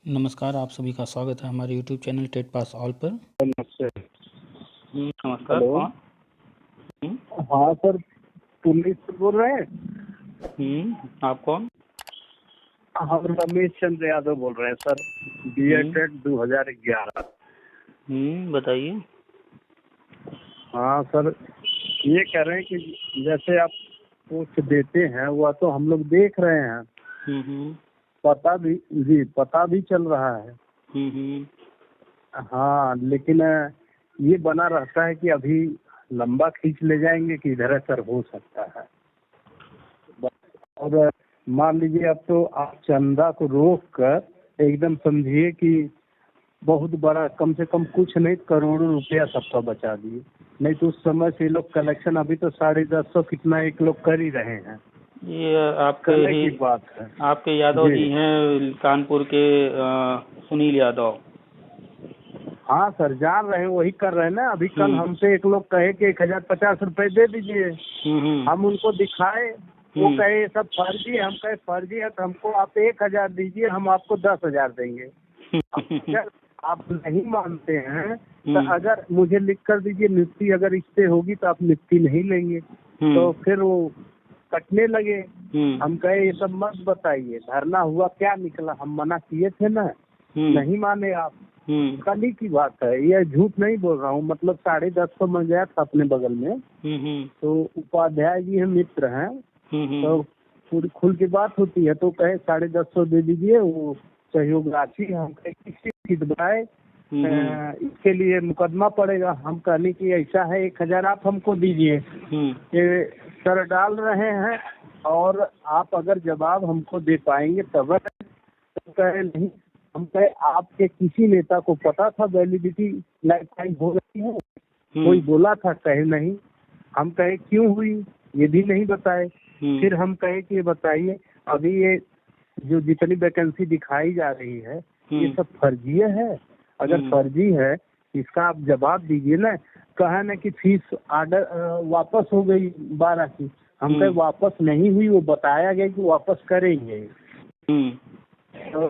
नमस्कार, आप सभी का स्वागत है हमारे YouTube channel TET pass all पर। नमस्ते। नमस्कार, हेलो। कौन? हाँ सर, पुलिस से बोल रहे हैं? आप कौन? हम रमेश चंद्र यादव बोल रहे हैं सर, BA-टेट 2011। बताइए। हाँ सर, ये कह रहे हैं कि जैसे आप पोस्ट देते हैं वह तो हम लोग देख रहे हैं। पता भी चल रहा है। हाँ, लेकिन ये बना रहता है कि अभी लंबा खींच ले जाएंगे कि इधर असर हो सकता है। और मान लीजिए अब तो आप चंदा को रोक कर एकदम समझिए कि बहुत बड़ा, कम से कम कुछ नहीं करोड़ों रुपया सबका बचा दिए। नहीं तो उस समय से लोग कलेक्शन अभी तो 1050 कितना एक लोग कर ही रहे हैं। ये आपके की बात है। आपके यादव जी हैं, कानपुर के सुनील यादव। हाँ सर, जान रहे हैं, वही कर रहे हैं ना। अभी कल हमसे एक लोग कहे कि 1050 रुपए दे दीजिए। हम उनको दिखाए, वो कहे सब फर्जी है। हम कहे फर्जी है तो हमको आप 1000 दीजिए, हम आपको 10,000 देंगे। अगर आप नहीं मानते हैं तो अगर मुझे लिख कर दीजिए, निफ्टी अगर इससे होगी तो आप निफ्टी नहीं लेंगे। तो फिर वो कटने लगे। हम कहे ये सब मत बताइए, धरना हुआ क्या निकला, हम मना किए थे ना, नहीं माने आप। कल ही की बात है, ये झूठ नहीं बोल रहा हूँ। मतलब 1050 में गया था अपने बगल में, तो उपाध्याय जी हैं, मित्र हैं, तो पूरी खुल की बात होती है। तो कहे 1050 दे दीजिए, वो सहयोग राशि। हम कहे किसी की दबाए, इसके लिए मुकदमा पड़ेगा। हम कहने की ऐसा है 1000 आप हमको दीजिए, ये सर डाल रहे हैं और आप अगर जवाब हमको दे पाएंगे तब। तो कहे नहीं। हम कहे आपके किसी नेता को पता था वैलिडिटी लाइफ टाइम हो रही है? कोई बोला था? कहे नहीं। हम कहे क्यों हुई, ये भी नहीं बताए। फिर हम कहे कि बताइए, अभी ये जो जितनी वैकेंसी दिखाई जा रही है ये सब फर्जी है। अगर फर्जी है इसका आप जवाब दीजिए ना। कहा ना कि फीस ऑर्डर वापस हो गई 12 की। हम कहे वापस नहीं हुई, वो बताया गया कि वापस करेंगे। तो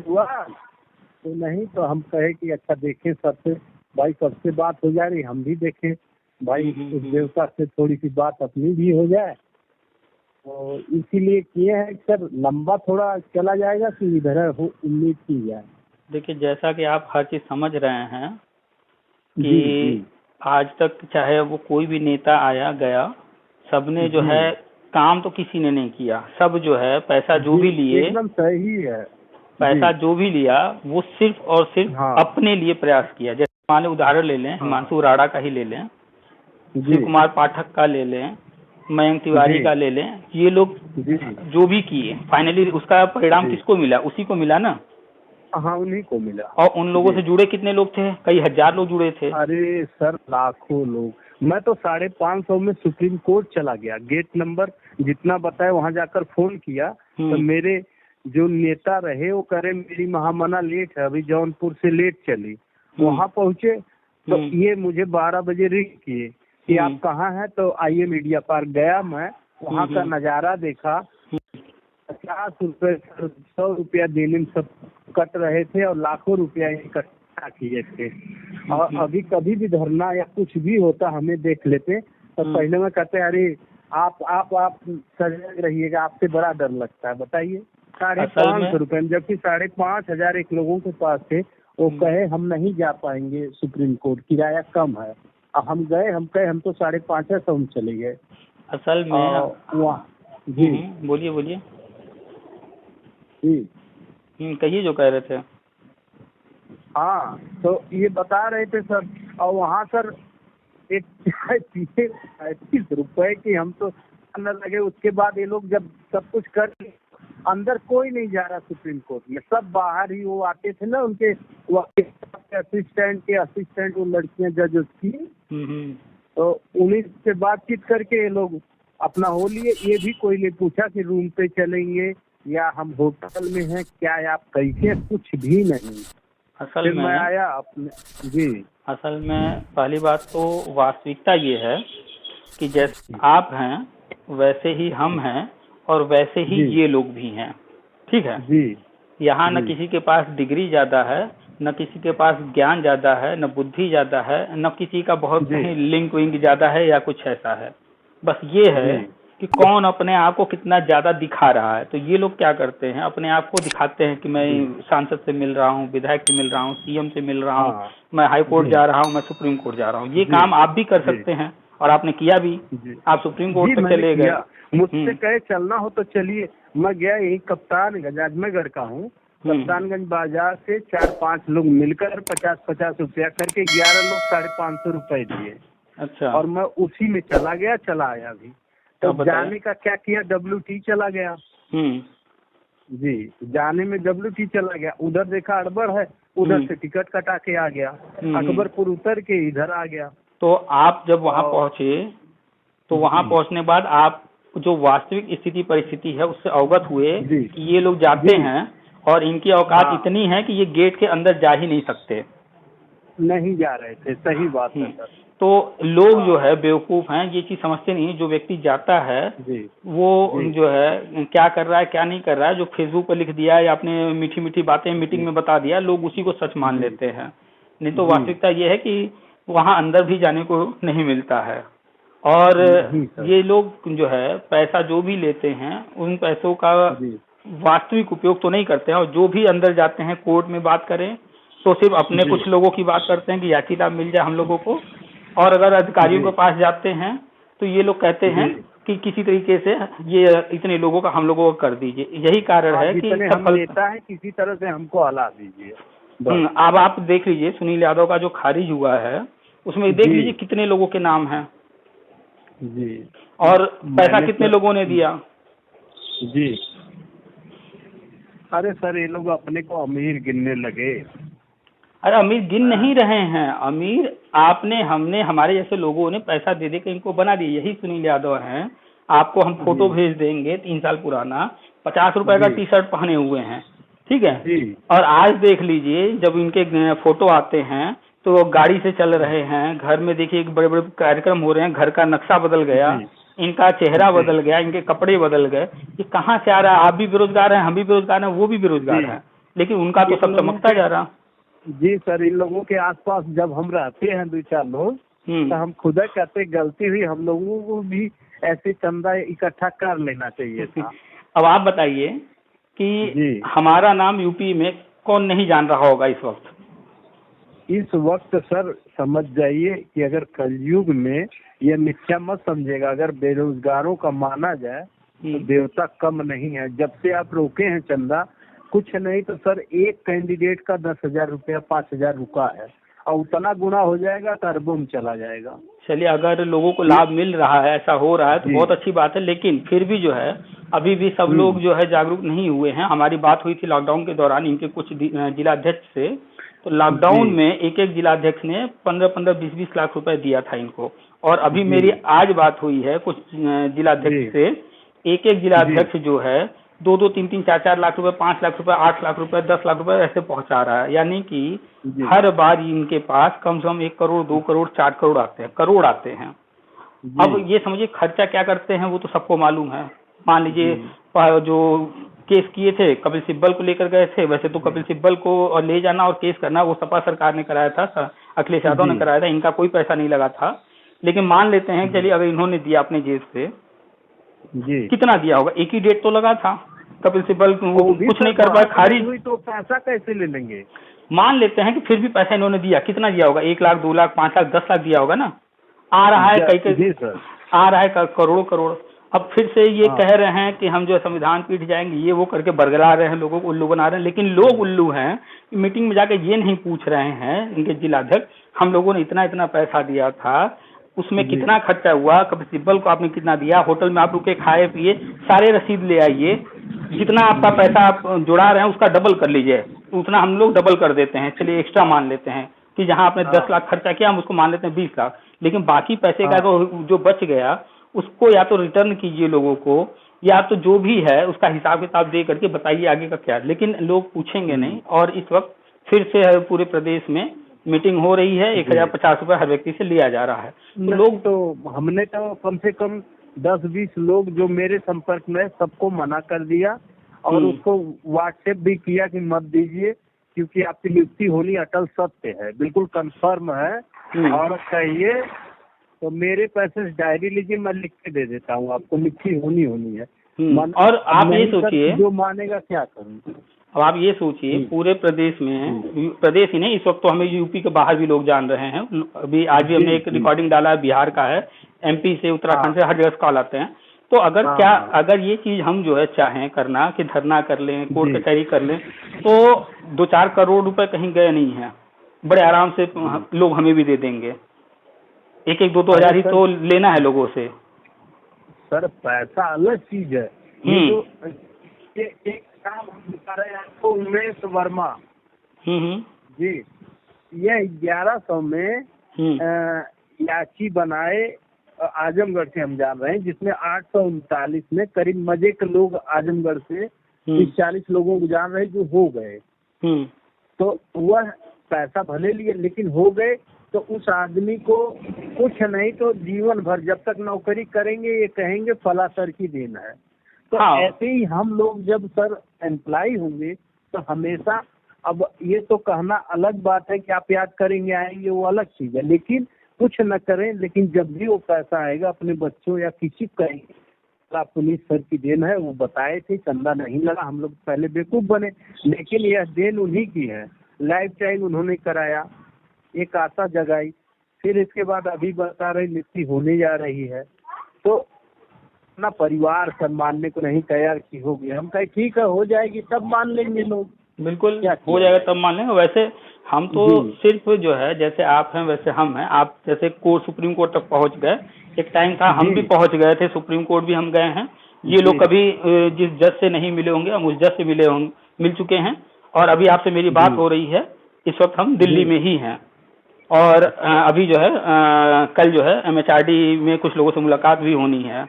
हुआ तो नहीं। तो हम कहे कि अच्छा देखें, सबसे भाई सबसे बात हो जा रही, हम भी देखें भाई, उस देवता से थोड़ी सी बात अपनी भी हो जाए। तो इसीलिए किए हैं सर। लंबा थोड़ा चला जाएगा कि इधर हो, उम्मीद की जाए। देखिए, जैसा कि आप हर चीज समझ रहे हैं कि आज तक चाहे वो कोई भी नेता आया गया, सबने जो है काम तो किसी ने नहीं किया। सब जो है पैसा जो भी लिए, एकदम सही है, पैसा जो भी लिया वो सिर्फ और सिर्फ अपने लिए प्रयास किया। जैसे मान लो उदाहरण ले लें, हिमांशु राणा का ही ले लें, शिव कुमार पाठक का ले लें, मयंक तिवारी का ले लें। ये लोग जो भी किए, फाइनली उसका परिणाम किसको मिला? उसी को मिला ना। हाँ, उन्हीं को मिला। और उन लोगों से जुड़े कितने लोग थे? कई हजार लोग जुड़े थे। अरे सर, लाखों लोग। मैं तो 550 में सुप्रीम कोर्ट चला गया, गेट नंबर जितना बताया वहाँ जाकर फोन किया। तो मेरे जो नेता रहे वो करे मेरी महामना लेट है, अभी जौनपुर से लेट चली। वहाँ पहुँचे तो ये मुझे 12 बजे रिंग किए कि आप कहाँ हैं? तो आइए मीडिया पार्क। गया मैं, वहाँ का नजारा देखा। 50 रुपए 100 रुपया देने में सब कट रहे थे और लाखों रुपया इकट्ठा किए थे। और अभी कभी भी धरना या कुछ भी होता हमें देख लेते तो पहले में कहते अरे आप सजग रहिएगा, आपसे बड़ा डर लगता है। बताइए, 550 रुपए, जबकि 5,500 एक लोगों के पास थे। वो कहे हम नहीं जा पाएंगे सुप्रीम कोर्ट, किराया कम है। हम गए, हम कहे हम तो 550 में चले गए। असल में वहाँ जी बोलिए जी कहिए जो कह रहे थे। हाँ, तो ये बता रहे थे सर। और वहाँ सर एक चाय पीछे 35 रुपए की, हम तो अंदर लगे। उसके बाद ये लोग जब सब कुछ कर, अंदर कोई नहीं जा रहा सुप्रीम कोर्ट में, सब बाहर ही। वो आते थे ना उनके असिस्टेंट वो लड़कियां जज की, तो उन्हीं से बातचीत करके ये लोग अपना हो लिए। ये भी कोई नहीं पूछा कि रूम पे चलेंगे या हम होटल में हैं क्या, आप कैसे, कुछ भी नहीं। असल में मैं आया अपने जी। असल में पहली बात तो वास्तविकता ये है कि जैसे आप हैं वैसे ही हम हैं और वैसे ही ये लोग भी हैं। ठीक है जी। यहाँ न किसी के पास डिग्री ज्यादा है, न किसी के पास ज्ञान ज्यादा है, न बुद्धि ज्यादा है, न किसी का बहुत कहीं लिंक विंक ज्यादा है या कुछ ऐसा है। बस ये है कि कौन अपने आप को कितना ज्यादा दिखा रहा है। तो ये लोग क्या करते हैं, अपने आप को दिखाते हैं कि मैं सांसद से मिल रहा हूँ, विधायक से मिल रहा हूँ, सीएम से मिल रहा हूँ, मैं हाई कोर्ट जा रहा हूँ, मैं सुप्रीम कोर्ट जा रहा हूँ। ये काम आप भी कर सकते हैं और आपने किया भी। आप सुप्रीम कोर्ट तक चले गए। मुझसे कहे चलना हो तो चलिए। मैं गया यही कप्तानगंज, आजमगढ़ का हूँ। कप्तानगंज बाजार से 4-5 लोग मिलकर 50-50 रुपया करके 11 लोग 550 रुपए दिए। अच्छा। और मैं उसी में चला आया भी। तो जाने का क्या किया, WT चला गया। जी, जाने में WT चला गया, उधर देखा अड़बड़ है, उधर से टिकट कटा के आ गया, अकबरपुर उतर के इधर आ गया। तो आप जब वहाँ पहुँचे तो वहाँ पहुँचने बाद आप जो वास्तविक स्थिति परिस्थिति है उससे अवगत हुए कि ये लोग जाते हैं और इनकी औकात इतनी है कि ये गेट के अंदर जा ही नहीं सकते। नहीं जा रहे थे, सही बात है सर। तो लोग जो है बेवकूफ हैं, ये चीज समझते नहीं। जो व्यक्ति जाता है वो जो है क्या कर रहा है क्या नहीं कर रहा है, जो फेसबुक पर लिख दिया या अपने मीठी मीठी बातें मीटिंग में बता दिया, लोग उसी को सच मान लेते हैं। नहीं तो वास्तविकता ये है कि वहाँ अंदर भी जाने को नहीं मिलता है। और ये लोग जो है पैसा जो भी लेते हैं उन पैसों का वास्तविक उपयोग तो नहीं करते हैं। और जो भी अंदर जाते हैं कोर्ट में बात करें तो सिर्फ अपने कुछ लोगों की बात करते हैं कि याचिका मिल जाए हम लोगों को। और अगर अधिकारियों के पास जाते हैं तो ये लोग कहते हैं कि किसी तरीके से ये इतने लोगों का हम लोगों को कर दीजिए। यही कारण है कि सफलता है, किसी तरह से हमको हला दीजिए। अब आप देख लीजिए सुनील यादव का जो खारिज हुआ है उसमें देख लीजिए कितने लोगों के नाम हैं जी, और पैसा कितने लोगों ने दिया जी। अरे सर, ये लोग अपने को अमीर गिनने लगे। अरे अमीर गिन नहीं रहे हैं, अमीर आपने हमने हमारे जैसे लोगों ने पैसा दे के इनको बना दिया। यही सुनील यादव हैं। आपको हम फोटो भेज देंगे 3 साल पुराना, 50 रुपए का टी-शर्ट पहने हुए हैं, ठीक है। और आज देख लीजिए जब इनके फोटो आते हैं तो गाड़ी से चल रहे हैं, घर में देखिए बड़े बड़े कार्यक्रम हो रहे हैं, घर का नक्शा बदल गया, इनका चेहरा बदल गया, इनके कपड़े बदल गए। ये कहाँ से आ रहा है? आप भी बेरोजगार हैं, हम भी बेरोजगार हैं, वो भी बेरोजगार है, लेकिन उनका तो सब चमकता जा रहा। जी सर, इन लोगों के आसपास जब हम रहते हैं 2-4 लोग तो हम खुद कहते गलती हुई, हम लोगों को भी ऐसे चंदा इकट्ठा कर लेना चाहिए था। अब आप बताइए कि हमारा नाम यूपी में कौन नहीं जान रहा होगा इस वक्त? इस वक्त सर समझ जाइए कि अगर कलयुग में यह मिथ्या मत समझेगा, अगर बेरोजगारों का माना जाए तो देवता कम नहीं है। जब से आप रोके हैं चंदा, कुछ नहीं तो सर एक कैंडिडेट का 10,000 रुपया 5,000 रुका है और उतना गुना हो जाएगा तो अरबों में चला जाएगा। चलिए, अगर लोगों को लाभ मिल रहा है, ऐसा हो रहा है तो बहुत अच्छी बात है, लेकिन फिर भी जो है अभी भी सब लोग जो है जागरूक नहीं हुए हैं। हमारी बात हुई थी लॉकडाउन के दौरान इनके कुछ जिलाध्यक्ष से, तो लॉकडाउन में एक एक जिलाध्यक्ष ने 15-15, 20-20 लाख रुपए दिया था इनको। और अभी मेरी आज बात हुई है कुछ जिलाध्यक्ष से, एक एक जिलाध्यक्ष जो है 2-2, 3-3, 4-4 लाख रुपए, 5 लाख रुपए, 8 लाख रुपए, 10 लाख रुपए ऐसे पहुंचा रहा है। यानी कि हर बार इनके पास कम से कम 1 करोड़, 2 करोड़, 4 करोड़ आते हैं। अब ये समझिए खर्चा क्या करते हैं वो तो सबको मालूम है। मान लीजिए जो केस किए थे कपिल सिब्बल को लेकर गए थे, वैसे तो कपिल सिब्बल को और ले जाना और केस करना वो सपा सरकार ने कराया था, अखिलेश यादव ने कराया था, इनका कोई पैसा नहीं लगा था। लेकिन मान लेते हैं चलिए अगर इन्होंने दिया अपने जेब से, कितना दिया होगा? 1 ही डेट तो लगा था। कपिल सिब्बल कुछ नहीं कर पाए, खारिज हुई, तो पैसा कैसे ले लेंगे? मान लेते हैं कि फिर भी पैसा इन्होंने दिया, कितना दिया होगा? 1 लाख, 2 लाख, 5 लाख, 10 लाख दिया होगा ना। आ रहा है कई आ रहा है करोड़ों करोड़। अब फिर से ये कह रहे हैं कि हम जो संविधान पीठ जाएंगे, ये वो करके बरगला रहे हैं, लोगों को उल्लू बना रहे हैं। लेकिन लोग उल्लू हैं, मीटिंग में जाके ये नहीं पूछ रहे हैं इनके जिलाध्यक्ष हम लोगों ने इतना इतना पैसा दिया था, उसमें कितना खर्चा हुआ, कपिल सिब्बल को आपने कितना दिया, होटल में आप रुके खाए पिए, सारे रसीद ले आइए, जितना आपका पैसा आप जुड़ा रहे हैं उसका डबल कर लीजिए। उतना हम लोग डबल कर देते हैं, चलिए एक्स्ट्रा मान लेते हैं कि जहां आपने 10 लाख खर्चा किया हम उसको मान लेते हैं 20 लाख, लेकिन बाकी पैसे का तो जो बच गया उसको या तो रिटर्न कीजिए लोगों को, या तो जो भी है उसका हिसाब किताब दे करके बताइए आगे का क्या। लेकिन लोग पूछेंगे नहीं। और इस वक्त फिर से पूरे प्रदेश में मीटिंग हो रही है, 1050 रुपए हर व्यक्ति से लिया जा रहा है। तो लोग तो हमने तो कम से कम 10-20 लोग जो मेरे संपर्क में सबको मना कर दिया और उसको व्हाट्सएप भी किया कि मत दीजिए, क्योंकि आपकी नियुक्ति होनी अटल सत्य है, बिल्कुल कंफर्म है। और कहिए तो मेरे पैसे से डायरी लीजिए, मैं लिख के दे देता हूँ आपको, नियुक्ति होनी है। और आप ये सोचिए, जो मानेगा क्या करूँ। अब आप ये सोचिए, पूरे प्रदेश में, प्रदेश ही नहीं, इस वक्त तो हमें यूपी के बाहर भी लोग जान रहे हैं। अभी आज भी हमने एक रिकॉर्डिंग डाला है, बिहार का है, एमपी से, उत्तराखंड से, हर जगह से कॉल आते हैं। तो अगर अगर ये चीज हम जो है चाहें करना कि धरना कर लें, कोर्ट कचहरी कर लें, तो 2-4 करोड़ रुपए कहीं गए नहीं है, बड़े आराम से लोग हमें भी दे देंगे। 1-2 हजार ही तो लेना है लोगों से। सर पैसा अलग चीज है। ये एक काम हम बता रहे हैं आपको, उमेश वर्मा जी, ये 1100 में याची बनाए, आजमगढ़ से हम जान रहे हैं, जिसमें 839 में करीब मजे के लोग आजमगढ़ से 30-40 लोगों को जान रहे जो हो गए। तो वह पैसा भले लिए लेकिन हो गए, तो उस आदमी को कुछ नहीं तो जीवन भर जब तक नौकरी करेंगे ये कहेंगे फला सर की देन है। तो ऐसे ही हम लोग जब सर एम्प्लॉय होंगे तो हमेशा, अब ये तो कहना अलग बात है कि आप याद करेंगे आएंगे, वो अलग चीज है, लेकिन कुछ न करें, लेकिन जब भी वो पैसा आएगा अपने बच्चों या किसी को कहेंगे पुलिस सर की देन है। वो बताए थे चंदा नहीं लगा, हम लोग पहले बेवकूफ बने, लेकिन यह देन उन्हीं की है। लाइफ टाइम उन्होंने कराया, एक आशा जगाई, फिर इसके बाद अभी बता रहे नियुक्ति होने जा रही है। तो अपना परिवार सब मानने को नहीं तैयार की होगी, हम कहे ठीक है हो जाएगी तब मान लेंगे लोग। बिल्कुल हो जाएगा तब मान लेंगे। वैसे हम तो सिर्फ जो है, जैसे आप हैं वैसे हम हैं। आप जैसे कोर्ट, सुप्रीम कोर्ट तक पहुंच गए, एक टाइम था हम भी पहुंच गए थे, सुप्रीम कोर्ट भी हम गए हैं। ये लोग कभी जिस जज से नहीं मिले होंगे हम उस जज से मिल चुके हैं। और अभी आपसे मेरी बात हो रही है, इस वक्त हम दिल्ली में ही हैं। और अभी जो है कल जो है MHRD में कुछ लोगों से मुलाकात भी होनी है।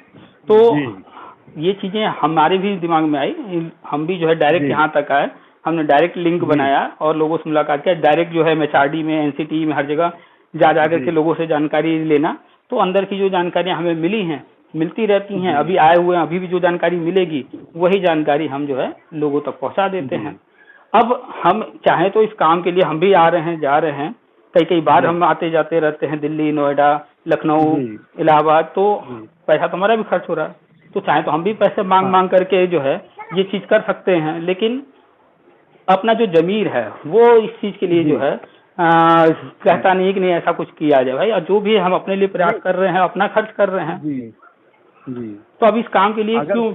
तो ये चीजें हमारे भी दिमाग में आई, हम भी जो है डायरेक्ट यहाँ तक आए, हमने डायरेक्ट लिंक बनाया और लोगों से मुलाकात किया। डायरेक्ट जो है MHRD में, NCT में, हर जगह जा करके लोगों से जानकारी लेना। तो अंदर की जो जानकारियां हमें मिली हैं, मिलती रहती हैं, अभी आए हुए हैं, अभी भी जो जानकारी मिलेगी वही जानकारी हम जो है लोगों तक पहुंचा देते हैं। अब हम चाहें तो इस काम के लिए हम भी आ रहे हैं, जा रहे हैं, कई बार हम आते जाते रहते हैं, दिल्ली, नोएडा, लखनऊ, इलाहाबाद, तो पैसा तो हमारा भी खर्च हो रहा है। तो चाहे तो हम भी पैसे मांग करके जो है ये चीज कर सकते हैं, लेकिन अपना जो जमीर है वो इस चीज के लिए जो है कहता नहीं कि नहीं ऐसा कुछ किया जाए भाई। और जो भी हम अपने लिए प्रयास कर रहे हैं, अपना खर्च कर रहे हैं जी। तो अब इस काम के लिए क्यों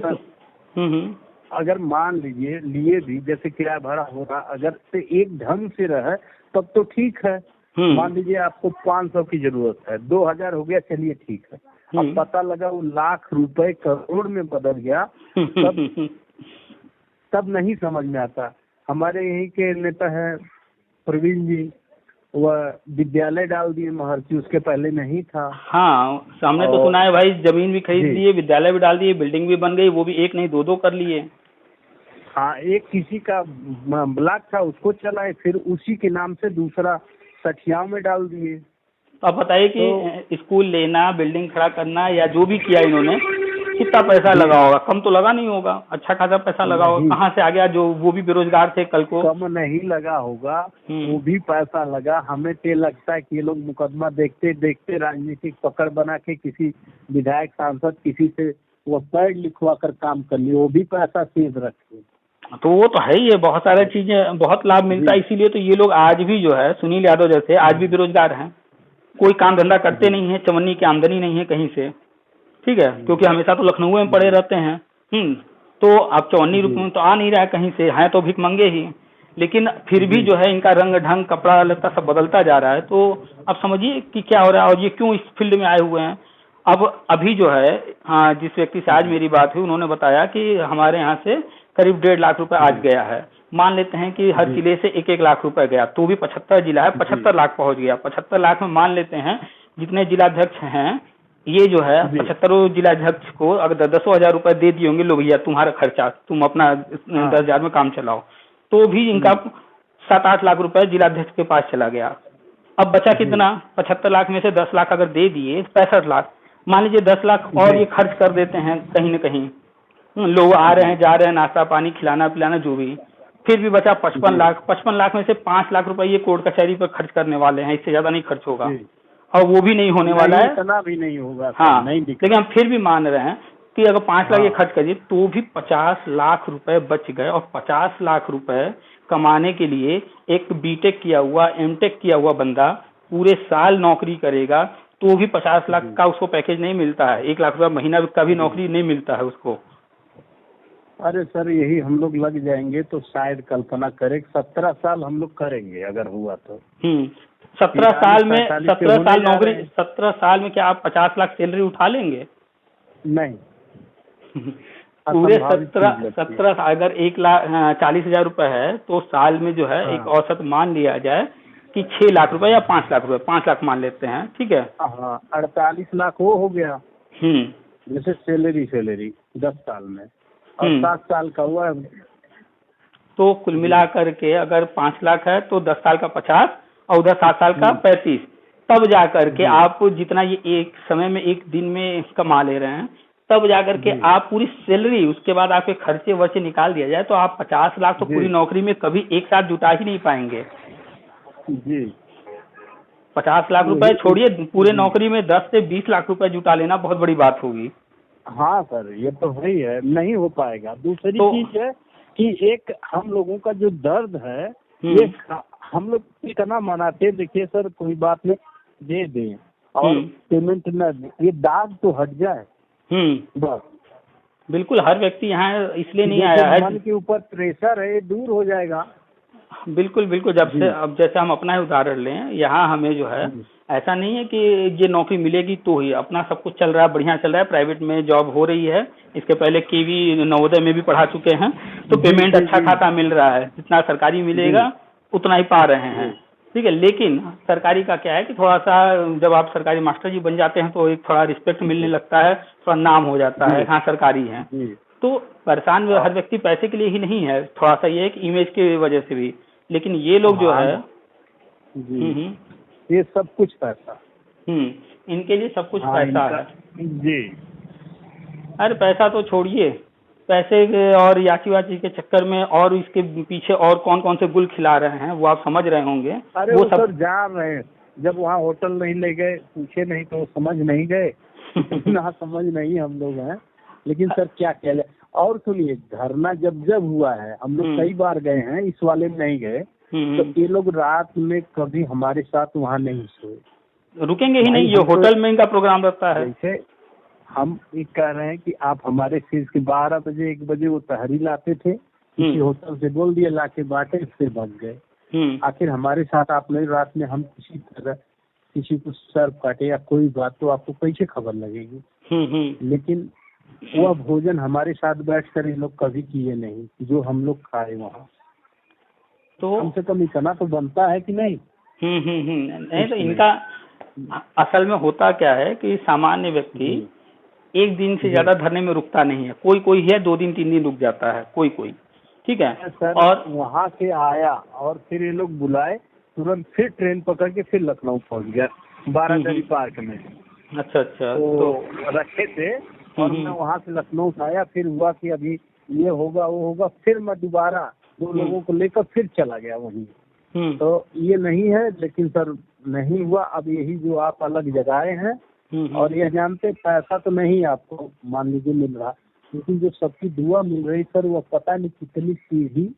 अगर मान लीजिए लिए भी, जैसे किराया भाड़ा हो रहा, अगर से एक ढंग से रहे तब तो ठीक है। मान लीजिए आपको 500 की जरूरत है, 2000 हो गया, चलिए ठीक है। अब पता लगा वो लाख रुपए करोड़ में बदल गया, तब नहीं समझ में आता। हमारे यहीं के नेता है प्रवीण जी, वह विद्यालय डाल दिए महर्षि, उसके पहले नहीं था। हाँ, सामने तो सुना है भाई, जमीन भी खरीद लिए, विद्यालय भी डाल दिए, बिल्डिंग भी बन गई, वो भी एक नहीं 2-2 कर लिए। हाँ, एक किसी का ब्लॉक था उसको चलाए, फिर उसी के नाम से दूसरा सठियाओं में डाल दिए। तो आप बताइए कि स्कूल लेना, बिल्डिंग खड़ा करना या जो भी किया इन्होंने, कितना पैसा लगा होगा? कम तो लगा नहीं होगा, अच्छा खासा पैसा लगा होगा। कहाँ से आ गया? जो वो भी बेरोजगार थे कल को। कम नहीं लगा होगा, वो भी पैसा लगा। हमें तो लगता है कि ये लोग मुकदमा देखते देखते राजनीतिक पकड़ बना के किसी विधायक, सांसद, किसी से वो पैड लिखवा कर काम कर लिए, वो भी पैसा सेव रखे। तो वो तो है ही है, बहुत सारी चीजें, बहुत लाभ मिलता है। इसीलिए तो ये लोग आज भी जो है, सुनील यादव जैसे आज भी बेरोजगार हैं, कोई काम धंधा करते नहीं है, चवन्नी की आमदनी नहीं है कहीं से, ठीक है, क्योंकि हमेशा तो लखनऊ में पड़े रहते हैं। तो अब 54 रुपये में तो आ नहीं रहा है कहीं से, हैं तो भिख मंगे ही, लेकिन फिर भी जो है इनका रंग ढंग, कपड़ा लत्ता सब बदलता जा रहा है। तो अब समझिए कि क्या हो रहा है और ये क्यों इस फील्ड में आए हुए हैं। अब अभी जो है, हाँ, जिस व्यक्ति से आज मेरी बात हुई उन्होंने बताया कि हमारे यहाँ से करीब 1.5 लाख रुपए आज गया है। मान लेते हैं कि हर जिले से 1-1 लाख रुपए गया, तो भी 75 जिला है, 75 लाख पहुंच गया। 75 लाख में मान लेते हैं जितने जिलाध्यक्ष हैं, ये जो है 75 जिलाध्यक्ष को अगर 10,000 रुपए दे दिए होंगे, लो भैया तुम्हारा खर्चा, तुम अपना 10,000 में काम चलाओ, तो भी इनका 7-8 लाख रुपए जिलाध्यक्ष के पास चला गया। अब बचा कितना? 75 लाख में से 10 लाख अगर दे दिए, 65 लाख। मान लीजिए 10 लाख और ये खर्च कर देते हैं कहीं न कहीं, लोग आ रहे हैं, जा रहे हैं, नाश्ता पानी खिलाना पिलाना जो भी, फिर भी बचा 55 लाख। 55 लाख में से 5 लाख रुपए ये कोर्ट कचहरी पर खर्च करने वाले हैं, इससे ज्यादा नहीं खर्च होगा, और वो भी नहीं होने वाला है, इतना भी नहीं होगा। हाँ, नहीं, लेकिन हम फिर भी मान रहे हैं कि अगर 5 लाख ये खर्च करिए तो भी 50 लाख रुपए बच गए। और 50 लाख रुपए कमाने के लिए एक बीटेक किया हुआ, एमटेक किया हुआ बंदा पूरे साल नौकरी करेगा तो भी 50 लाख का उसको पैकेज नहीं मिलता है। 1 लाख रुपया महीना का भी नौकरी नहीं मिलता है उसको। अरे सर, यही हम लोग लग जाएंगे तो शायद कल्पना करें 17 साल हम लोग करेंगे अगर हुआ तो। 17 साल में 17 साल नौकरी, 17 साल में क्या आप 50 लाख सैलरी उठा लेंगे? नहीं। पूरे 17 अगर 1,40,000 रुपए है तो साल में जो है एक औसत मान लिया जाए कि 6 लाख रुपए या 5 लाख रुपए, 5 लाख मान लेते हैं, ठीक है। 48 लाख वो हो गया जैसे सैलरी 10 साल में, और 7 साल का हुआ। तो कुल मिला करके अगर 5 लाख है तो 10 साल का 50 और उधर 7 साल का 35, तब जा करके आप जितना ये एक समय में एक दिन में कमा ले रहे हैं, तब जाकर के आप पूरी सैलरी, उसके बाद आपके खर्चे वर्चे निकाल दिया जाए तो आप 50 लाख तो पूरी नौकरी में कभी एक साथ जुटा ही नहीं पाएंगे जी। 50 लाख रुपए छोड़िए, पूरे नौकरी में 10 से 20 लाख रुपए जुटा लेना बहुत बड़ी बात होगी। हाँ सर, ये तो वही है, नहीं हो पाएगा। दूसरी चीज है कि एक हम लोगों का जो दर्द है, ये हम लोग कितना मनाते, देखिए सर कोई बात नहीं, दे दें और पेमेंट न दे, ये दाग तो हट जाए बस। बिल्कुल, हर व्यक्ति यहाँ इसलिए नहीं आया है, मन के ऊपर प्रेशर है, ये दूर हो जाएगा। बिल्कुल बिल्कुल। जब से अब जैसे हम अपना ही उदाहरण लें, यहाँ हमें जो है ऐसा नहीं है कि ये नौकरी मिलेगी तो ही, अपना सब कुछ चल रहा है, बढ़िया चल रहा है, प्राइवेट में जॉब हो रही है, इसके पहले केवी नवोदय में भी पढ़ा चुके हैं, तो पेमेंट अच्छा खासा मिल रहा है, जितना सरकारी मिलेगा उतना ही पा रहे हैं, ठीक है। लेकिन सरकारी का क्या है कि थोड़ा सा जब आप सरकारी मास्टर जी बन जाते हैं तो एक थोड़ा रिस्पेक्ट मिलने लगता है, थोड़ा नाम हो जाता है, हाँ सरकारी है। तो परेशान हर व्यक्ति पैसे के लिए ही नहीं है, थोड़ा सा ये एक इमेज की वजह से भी। लेकिन ये लोग जो है ये सब कुछ पैसा, इनके लिए सब कुछ पैसा है जी। अरे पैसा तो छोड़िए, पैसे और याची वाची के चक्कर में और इसके पीछे और कौन कौन से गुल खिला रहे हैं वो आप समझ रहे होंगे। अरे वो सब जान रहे हैं, जब वहाँ होटल नहीं ले गए, पूछे नहीं तो समझ नहीं गए ना समझ नहीं हम लोग हैं। लेकिन सर क्या कह ले, और सुनिए, धरना जब हुआ है, हम लोग कई बार गए हैं, इस वाले में नहीं गए, तो ये लोग रात में कभी हमारे साथ वहाँ नहीं सोए, रुकेंगे ही नहीं, ये होटल में इनका प्रोग्राम रहता है। जैसे हम ये कह रहे हैं कि आप हमारे फीस के 12 बजे 1 बजे वो तहरी लाते थे, किसी होटल से बोल दिया ला के बांटे, फिर भाग गए। आखिर हमारे साथ आपने रात में हम किसी तरह किसी को सर्व काटे या कोई बात, तो आपको कैसे खबर लगेगी। लेकिन वह भोजन हमारे साथ बैठ कर ये लोग कभी किए नहीं, जो हम लोग खाए वहाँ। तो कम से कम इतना तो बनता है कि नहीं। नहीं तो इनका असल में होता क्या है कि सामान्य व्यक्ति एक दिन से ज्यादा धरने में रुकता नहीं है, कोई कोई है 2 दिन 3 दिन रुक जाता है, कोई कोई, ठीक है सर। और वहाँ से आया और फिर ये लोग बुलाए, तुरंत फिर ट्रेन पकड़ के फिर लखनऊ पहुँच गया, 12 पार्क में। अच्छा तो रखे थे और मैं वहाँ से लखनऊ से आया, फिर हुआ कि अभी ये होगा वो होगा, फिर मैं दोबारा 2 लोगों को लेकर फिर चला गया वहीं। तो ये नहीं है, लेकिन सर नहीं हुआ। अब यही जो आप अलग जगाए हैं, और ये जानते पैसा तो नहीं आपको मान लीजिए मिल रहा, लेकिन जो सबकी दुआ मिल रही सर, वो पता नहीं कितनी पीढ़ी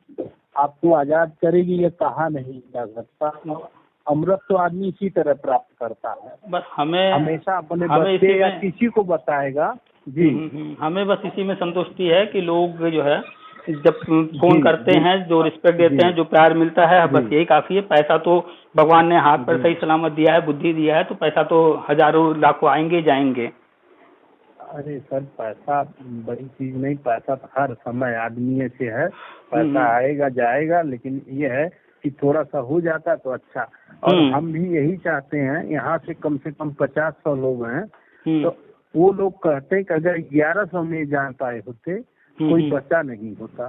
आपको आजाद करेगी, ये कहा नहीं जा सकता। अमृत तो आदमी इसी तरह प्राप्त करता है, बस हमें हमेशा अपने बच्चे या किसी को बताएगा जी। हमें बस इसी में संतुष्टि है कि लोग जो है जब फोन करते हैं, जो रिस्पेक्ट देते हैं, जो प्यार मिलता है, बस यही काफी है। पैसा तो भगवान ने हाथ पर सही सलामत दिया है, बुद्धि दिया है, तो पैसा तो हजारों लाखों आएंगे जाएंगे। अरे सर पैसा बड़ी चीज नहीं, पैसा तो हर समय आदमी से है, पैसा आएगा जाएगा, लेकिन ये है कि थोड़ा सा हो जाता तो अच्छा। और हम भी यही चाहते हैं, यहाँ से कम 50-100 लोग हैं, तो वो लोग कहते हैं कि अगर 1100 में जान पाए होते कोई बच्चा नहीं होता।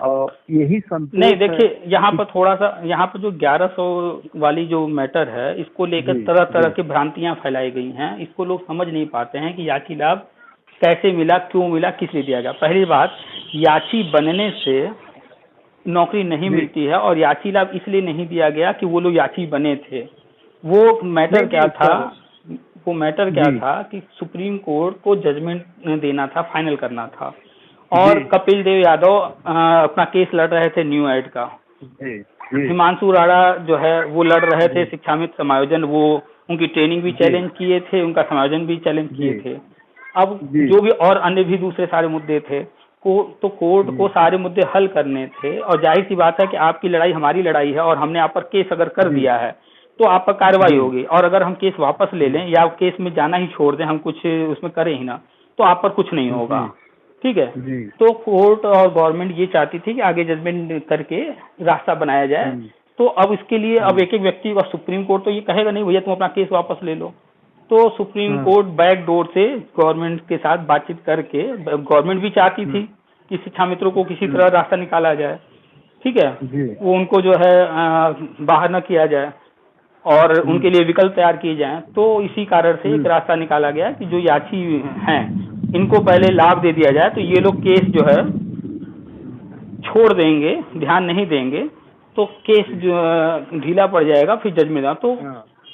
और यही संतोष नहीं, देखिए यहाँ पर थोड़ा सा, यहाँ पर जो 1100 वाली जो मैटर है, इसको लेकर तरह तरह की भ्रांतियां फैलाई गई हैं, इसको लोग समझ नहीं पाते हैं कि याची लाभ कैसे मिला, क्यों मिला, किस लिए दिया गया। पहली बात, याची बनने से नौकरी नहीं मिलती है, और याची लाभ इसलिए नहीं दिया गया कि वो लोग याची बने थे। वो मैटर क्या था, वो मैटर क्या था कि सुप्रीम कोर्ट को जजमेंट देना था, फाइनल करना था, और कपिल देव यादव अपना केस लड़ रहे थे न्यू एड का। हिमांशु राणा जो है वो लड़ रहे थे शिक्षा मित्र समायोजन, वो उनकी ट्रेनिंग भी चैलेंज किए थे, उनका समायोजन भी चैलेंज किए थे। अब जो भी और अन्य भी दूसरे सारे मुद्दे थे, तो कोर्ट को सारे मुद्दे हल करने थे, और जाहिर सी बात है कि आपकी लड़ाई हमारी लड़ाई है, और हमने आप पर केस अगर कर दिया है तो आप पर कार्रवाई होगी, और अगर हम केस वापस ले लें या केस में जाना ही छोड़ दें, हम कुछ उसमें करें ही ना, तो आप पर कुछ नहीं होगा। ठीक है, तो कोर्ट और गवर्नमेंट ये चाहती थी कि आगे जजमेंट करके रास्ता बनाया जाए। तो अब इसके लिए अब एक एक व्यक्ति, और सुप्रीम कोर्ट तो ये कहेगा नहीं भैया तुम अपना केस वापस ले लो, तो सुप्रीम कोर्ट बैक डोर से गवर्नमेंट के साथ बातचीत करके, गवर्नमेंट भी चाहती थी कि शिक्षा मित्रों को किसी तरह रास्ता निकाला जाए, ठीक है, वो उनको जो है बाहर न किया जाए और उनके लिए विकल्प तैयार किए जाएं। तो इसी कारण से एक रास्ता निकाला गया कि जो याची हैं इनको पहले लाभ दे दिया जाए, तो ये लोग केस जो है छोड़ देंगे, ध्यान नहीं देंगे, तो केस जो ढीला पड़ जाएगा, फिर जजमेंट। तो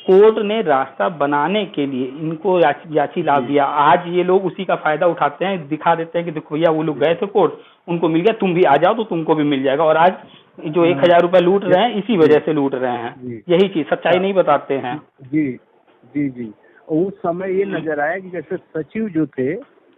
कोर्ट ने रास्ता बनाने के लिए इनको याची लाभ दिया। आज ये लोग उसी का फायदा उठाते हैं, दिखा देते हैं कि देखो भैया वो लोग गए थे कोर्ट, उनको मिल गया, तुम भी आ जाओ तो तुमको भी मिल जाएगा। और आज जो 1000 रुपए लूट रहे हैं इसी वजह से लूट रहे हैं, यही चीज, सच्चाई नहीं बताते हैं। जी जी जी। उस समय ये नजर आया कि जैसे सचिव जो थे,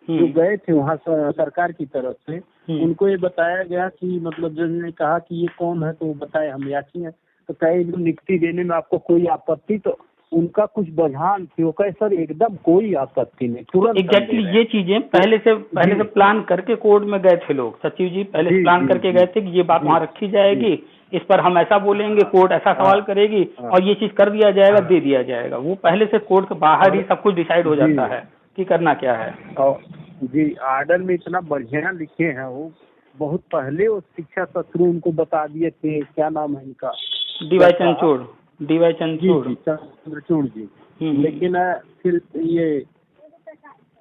जो गए थे वहाँ सरकार की तरफ से, उनको ये बताया गया कि मतलब जज ने कहा कि ये कौन है, तो बताए हम याची हैं, तो कहे नियुक्ति देने में आपको कोई आपत्ति, तो उनका कुछ बझान थी, वो कहे सर एकदम कोई आपत्ति नहीं, तुरंत। एग्जैक्टली ये चीजें पहले से प्लान करके कोर्ट में गए थे लोग, सचिव जी पहले से प्लान करके गए थे कि ये बात वहाँ रखी जाएगी, इस पर हम ऐसा बोलेंगे, कोर्ट ऐसा सवाल करेगी, और ये चीज कर दिया जाएगा, दे दिया जाएगा। वो पहले से कोर्ट के बाहर ही सब कुछ डिसाइड हो जाता है कि करना क्या है। जी, आर्डर में इतना बढ़िया लिखे हैं वो, बहुत पहले वो शिक्षा सत्र उनको बता दिए थे, क्या नाम है इनका, डीवाई चंद्रचूड़ जी। लेकिन फिर ये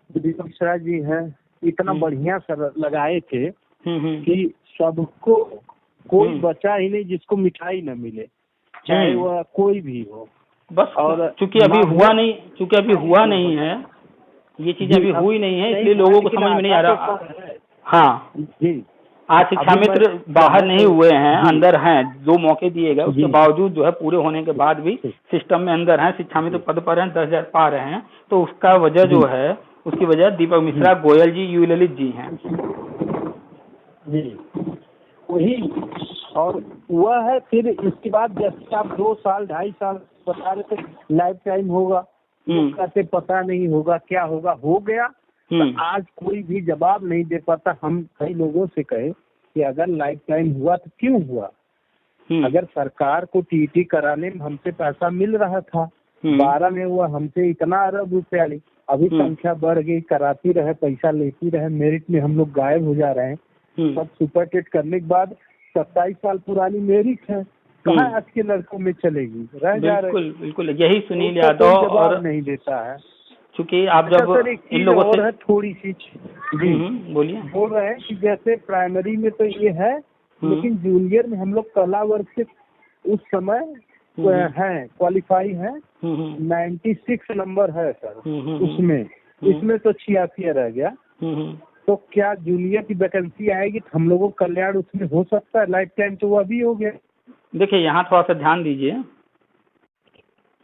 दीपक मिश्रा जी हैं, इतना बढ़िया सर लगाए थे कि सबको, कोई बचा ही नहीं जिसको मिठाई न मिले, चाहे वह कोई भी हो। बस, और चूंकि अभी हुआ नहीं है, ये चीजें अभी हुई नहीं है, इसलिए लोगों को समझ में नहीं आ रहा। हाँ जी, आज शिक्षा मित्र बाहर नहीं हुए हैं, अंदर हैं, 2 मौके दिए गए, उसके बावजूद जो है पूरे होने के बाद भी सिस्टम में अंदर हैं, शिक्षा मित्र पद पर हैं, 10,000 पा रहे हैं। तो उसका वजह जो है, उसकी वजह दीपक मिश्रा, गोयल जी, यू ललित जी हैं जी, वही। और वह है फिर इसके बाद जैसे आप 2 साल 2.5 साल बता रहे थे लाइफ टाइम होगा, कहते पता नहीं होगा क्या होगा, हो गया। तो आज कोई भी जवाब नहीं दे पाता। हम कई लोगों से कहे कि अगर लाइफ टाइम हुआ तो क्यों हुआ, अगर सरकार को टीटी कराने में हमसे पैसा मिल रहा था, 12 में हुआ, हमसे इतना अरब रुपया ली, अभी संख्या बढ़ गई, कराती रहे, पैसा लेती रहे, मेरिट में हम लोग गायब हो जा रहे हैं। सब सुपर टेट करने के बाद 27 साल पुरानी मेरिट है, कहाँ आज के लड़कों में चलेगी, रह जा रहे। बिल्कुल यही सुनील यादव और नहीं देता है। चूँकि आप जब इन लोगों से है थोड़ी सी जी बोलिए, बोल रहे हैं कि जैसे प्राइमरी में तो ये है, लेकिन जूनियर में हम लोग कला वर्ग से उस समय है, क्वालिफाई है, 96 नंबर है सर उसमें, इसमें तो 86 रह गया। तो क्या जूनियर की वैकेंसी आएगी तो हम लोगों का कल्याण उसमें हो सकता है, लाइफ टाइम तो वो अभी हो गया। देखिए यहाँ थोड़ा सा ध्यान दीजिए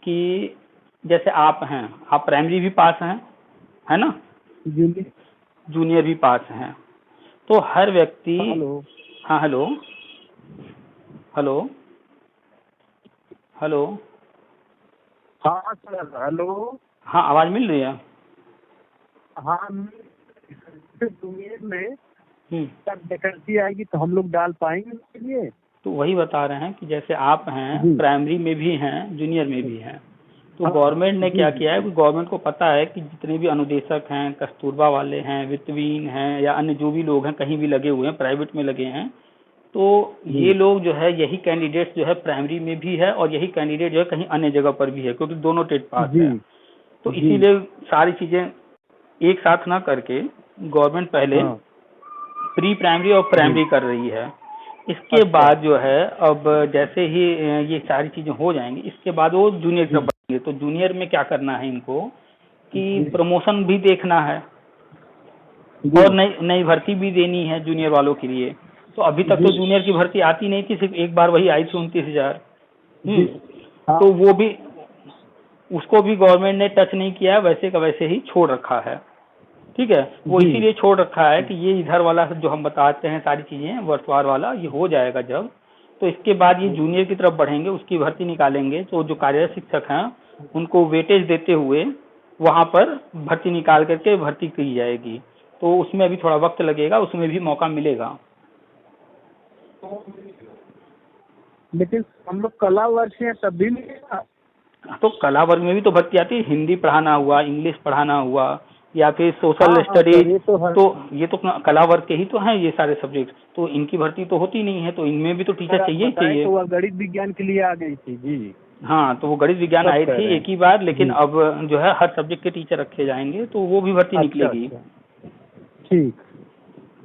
कि जैसे आप हैं, आप प्राइमरी भी पास हैं, है ना, जूनियर भी पास हैं, तो हर व्यक्ति, हाँ हेलो हेलो हेलो, हाँ सर हेलो, हाँ आवाज मिल रही है। हाँ, जूनियर में तब वैकेंसी आएगी तो हम लोग डाल पाएंगे उसके लिए। तो वही बता रहे हैं कि जैसे आप हैं, प्राइमरी में भी हैं, जूनियर में भी हैं, तो गवर्नमेंट ने क्या किया है, गवर्नमेंट को पता है कि जितने भी अनुदेशक हैं, कस्तूरबा वाले हैं, वित्तवीन हैं, या अन्य जो भी लोग हैं कहीं भी लगे हुए हैं, प्राइवेट में लगे हैं, तो ये लोग जो है, यही कैंडिडेट जो है प्राइमरी में भी है, और यही कैंडिडेट जो है कहीं अन्य जगह पर भी है, क्योंकि दोनों टेट पास है। तो इसीलिए सारी चीजें एक साथ ना करके गवर्नमेंट पहले हाँ। प्री प्राइमरी और प्राइमरी कर रही है। इसके अच्छा। बाद जो है अब जैसे ही ये सारी चीजें हो जाएंगी, इसके बाद वो जूनियर की तरफ बढ़ेंगे। तो जूनियर में क्या करना है इनको कि प्रमोशन भी देखना है और नई नई भर्ती भी देनी है जूनियर वालों के लिए। तो अभी तक तो जूनियर की भर्ती आती नहीं थी, सिर्फ एक बार वही आई थी 29,000। तो वो भी, उसको भी गवर्नमेंट ने टच नहीं किया है, वैसे का वैसे ही छोड़ रखा है। ठीक है, वो इसीलिए छोड़ रखा है कि ये इधर वाला जो हम बताते हैं सारी चीजें वर्षवार वाला, ये हो जाएगा जब, तो इसके बाद ये जूनियर की तरफ बढ़ेंगे, उसकी भर्ती निकालेंगे। तो जो कार्यरत शिक्षक हैं उनको वेटेज देते हुए वहां पर भर्ती निकाल करके भर्ती की जाएगी। तो उसमें अभी थोड़ा वक्त लगेगा, उसमें भी मौका मिलेगा। लेकिन हम लोग कला वर्ग से हैं तब भी मिलेगा? तो कला वर्ग में भी तो भर्ती आती है, हिंदी पढ़ाना हुआ, इंग्लिश पढ़ाना हुआ, या फिर सोशल स्टडीज। तो ये तो कला वर्ग के ही तो हैं ये सारे सब्जेक्ट, तो इनकी भर्ती तो होती नहीं है, तो इनमें भी तो टीचर चाहिए ही चाहिए। तो वह गणित विज्ञान के लिए आ गई थी जी। हाँ, तो वो गणित विज्ञान आई थी एक ही बार, लेकिन अब जो है हर सब्जेक्ट के टीचर रखे जाएंगे, तो वो भी भर्ती निकलेगी।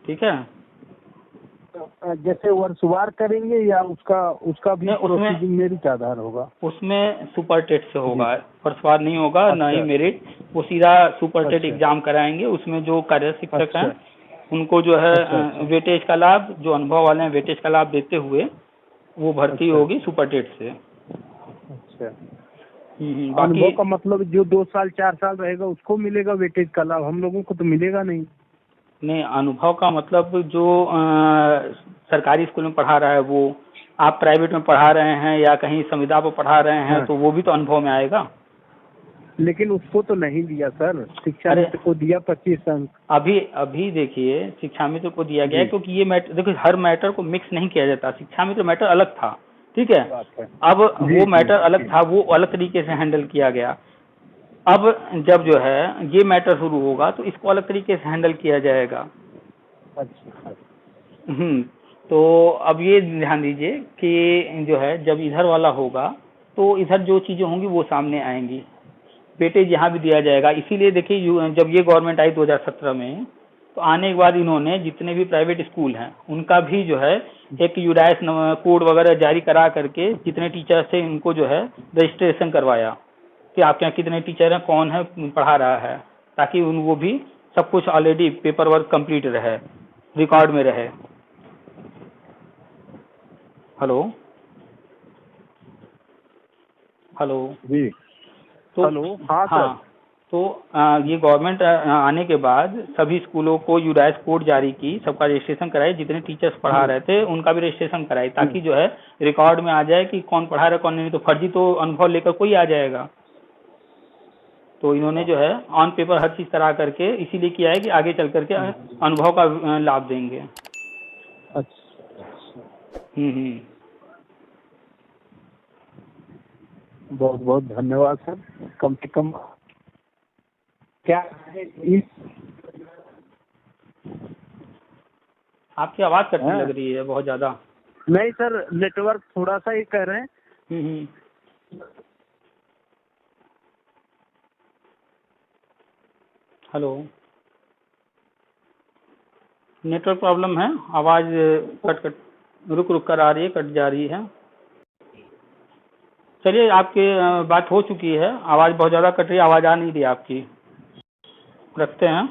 ठीक है। जैसे वर्षवार करेंगे या उसका भी प्रोसीजर मेरिट आधार होगा? उसमें सुपर टेट से होगा, वर्षवार नहीं होगा। ना ही मेरिट, वो सीधा सुपर टेट एग्जाम कराएंगे। उसमें जो कार्यरत शिक्षक हैं उनको जो है वेटेज का लाभ, जो अनुभव वाले हैं वेटेज का लाभ देते हुए वो भर्ती होगी सुपर टेट से। अच्छा। बाकी अनुभव का मतलब जो 2 साल 4 साल रहेगा उसको मिलेगा वेटेज का लाभ, हम लोगों को तो मिलेगा नहीं। नहीं, अनुभव का मतलब जो सरकारी स्कूल में पढ़ा रहा है वो, आप प्राइवेट में पढ़ा रहे हैं या कहीं संविदा पर पढ़ा रहे हैं, तो वो भी तो अनुभव में आएगा। लेकिन उसको तो नहीं दिया सर, शिक्षा मित्र को दिया 25 अंक। अभी देखिए शिक्षा मित्र को दिया गया है, क्योंकि ये मैटर देखो, हर मैटर को मिक्स नहीं किया जाता। शिक्षा मित्र मैटर अलग था, ठीक है, अब वो मैटर अलग था, वो अलग तरीके से हैंडल किया गया। अब जब जो है ये मैटर शुरू होगा तो इसको अलग तरीके से हैंडल किया जाएगा। अच्छा। तो अब ये ध्यान दीजिए कि जो है जब इधर वाला होगा तो इधर जो चीजें होंगी वो सामने आएंगी, वेटेज यहाँ भी दिया जाएगा। इसीलिए देखिए जब ये गवर्नमेंट आई 2017 में, तो आने के बाद इन्होंने जितने भी प्राइवेट स्कूल हैं उनका भी जो है एक यूडाइस कोड वगैरह जारी करा करके जितने टीचर थे उनको जो है रजिस्ट्रेशन करवाया कि आपके यहाँ कितने टीचर हैं, कौन है पढ़ा रहा है, ताकि वो भी सब कुछ ऑलरेडी पेपर वर्क कंप्लीट रहे, रिकॉर्ड में रहे। हेलो जी। तो हेलो। हाँ सर। तो ये गवर्नमेंट आने के बाद सभी स्कूलों को यूडाइस कोड जारी की, सबका रजिस्ट्रेशन कराई, जितने टीचर्स पढ़ा रहे थे उनका भी रजिस्ट्रेशन कराई, ताकि जो है रिकॉर्ड में आ जाए कि कौन पढ़ा रहा है कौन नहीं। तो फर्जी तो अनुभव लेकर कोई आ जाएगा। तो इन्होंने जो है ऑन पेपर हर चीज करा करके इसीलिए किया है कि आगे चल करके अनुभव का लाभ देंगे। बहुत बहुत धन्यवाद सर। कम से कम क्या है आपकी आवाज कटने लग रही है बहुत ज्यादा। नहीं सर, नेटवर्क थोड़ा सा ही कह रहे हैं। हेलो, नेटवर्क प्रॉब्लम है, आवाज कट रुक कर आ रही है, कट जा रही है। चलिए, आपकी बात हो चुकी है, आवाज बहुत ज्यादा कट रही है, आवाज आ नहीं रही आपकी, रखते हैं।